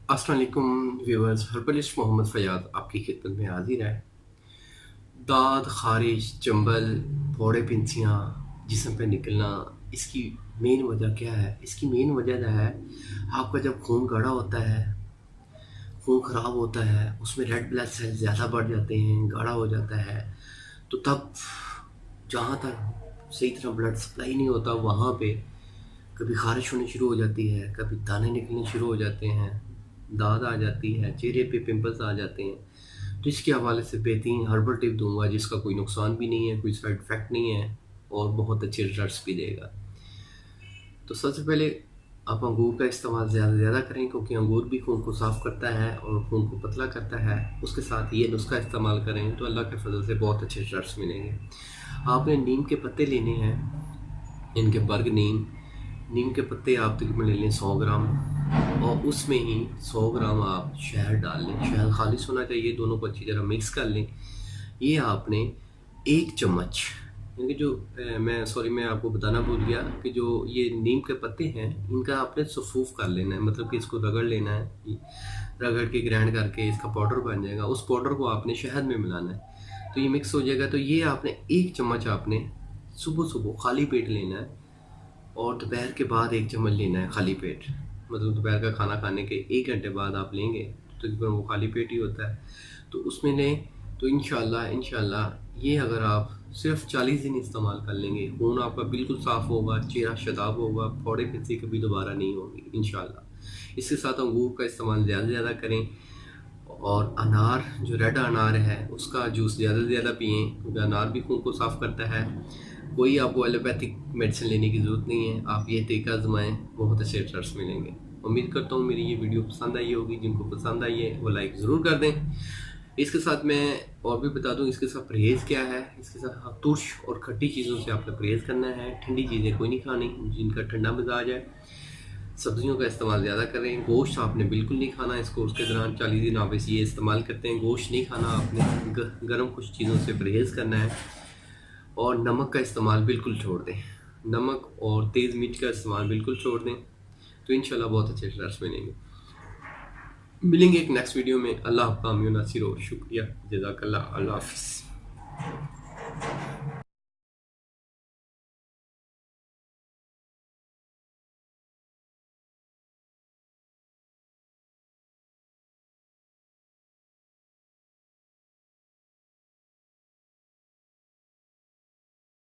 अस्सलाम वालेकुम viewers, herbalist Mohammad फ़याद आपकी खिदमत में हाजिर है। दाद, ख़ारिश, चंबल, फोड़े, फिंसियाँ जिस्म पे निकलना, इसकी मेन वजह क्या है? इसकी मेन वजह जो है, आपका जब खून गाढ़ा होता है, खून ख़राब होता है, उसमें रेड ब्लड सेल ज़्यादा बढ़ जाते हैं, गाढ़ा हो जाता है, तो तब जहाँ तक सही तरह ब्लड सप्लाई नहीं होता, वहाँ पे कभी ख़ारिश होनी शुरू हो जाती है, कभी दाने निकलने शुरू हो जाते हैं, दाद आ जाती है, चेहरे पे पिंपल्स आ जाते हैं। तो इसके हवाले से बेहतरीन हर्बल टिप दूंगा जिसका कोई नुकसान भी नहीं है, कोई साइड इफ़ेक्ट नहीं है और बहुत अच्छे रिजल्ट्स भी देगा। तो सबसे पहले आप अंगूर का इस्तेमाल ज़्यादा से ज़्यादा करें, क्योंकि अंगूर भी खून को साफ़ करता है और खून को पतला करता है। उसके साथ ये नुस्खा इस्तेमाल करें तो अल्लाह के फजल से बहुत अच्छे रिजल्ट्स मिलेंगे। आपने नीम के पत्ते लेने हैं, इनके बर्ग नीम के पत्ते आप तकरीबन ले लें 100 ग्राम, और उसमें ही 100 ग्राम आप शहद डाल लें। शहद खालिश होना चाहिए, दोनों को अच्छी तरह मिक्स कर लें। ये आपने 1 चम्मच, क्योंकि मैं आपको बताना भूल गया कि जो ये नीम के पत्ते हैं, इनका आपने सफूफ कर लेना है, मतलब कि इसको रगड़ लेना है। रगड़ के ग्राइंड करके इसका पाउडर बन जाएगा, उस पाउडर को आपने शहद में मिलाना है, तो ये मिक्स हो जाएगा। तो ये आपने 1 चम्मच आपने सुबह-सुबह खाली पेट लेना है, और दोपहर के बाद 1 चम्मच लेना है खाली पेट। मतलब दोपहर का खाना खाने के 1 घंटे बाद आप लेंगे तो तकरीबन वो खाली पेट ही होता है। तो उसमें लें तो इंशाल्लाह ये अगर आप सिर्फ 40 दिन इस्तेमाल कर लेंगे, खून आपका बिल्कुल साफ़ होगा, चेहरा शदाब होगा, फोड़े फिंसी कभी दोबारा नहीं होगी इंशाल्लाह। इसके साथ अंगूर का इस्तेमाल ज़्यादा से ज़्यादा करें, और अनार, जो रेड अनार है, उसका जूस ज़्यादा से ज़्यादा पिएँ, क्योंकि अनार भी खून को साफ़ करता है। कोई आपको एलोपैथिक मेडिसिन लेने की ज़रूरत नहीं है, आप ये तरीका आज़माएँ, बहुत अच्छे रिजल्ट्स मिलेंगे। उम्मीद करता हूँ मेरी ये वीडियो पसंद आई होगी। जिनको पसंद आई है वो लाइक ज़रूर कर दें। इसके साथ मैं और भी बता दूँ, इसके साथ परहेज़ क्या है। इसके साथ हाँ, तुर्श और खट्टी चीज़ों से आपने परहेज़ करना है, ठंडी चीज़ें कोई नहीं खानी, जिनका ठंडा मिजाज है। सब्जियों का इस्तेमाल ज़्यादा करें, गोश्त आपने बिल्कुल नहीं खाना इसको, उसके दौरान 40 दिन आप ये इस्तेमाल करते हैं, गोश्त नहीं खाना आपने, गर्म कुछ चीज़ों से परहेज़ करना है, और नमक का इस्तेमाल बिल्कुल छोड़ दें। नमक और तेज़ मिर्च का इस्तेमाल बिल्कुल छोड़ दें, तो इंशाल्लाह बहुत अच्छे रिजल्ट्स मिलेंगे। मिलेंगे एक नेक्स्ट वीडियो में। अल्लाह आपका अमीन नासिर हो। शुक्रिया, जज़ाकल्लाह, अल्लाह हाफ़िज़।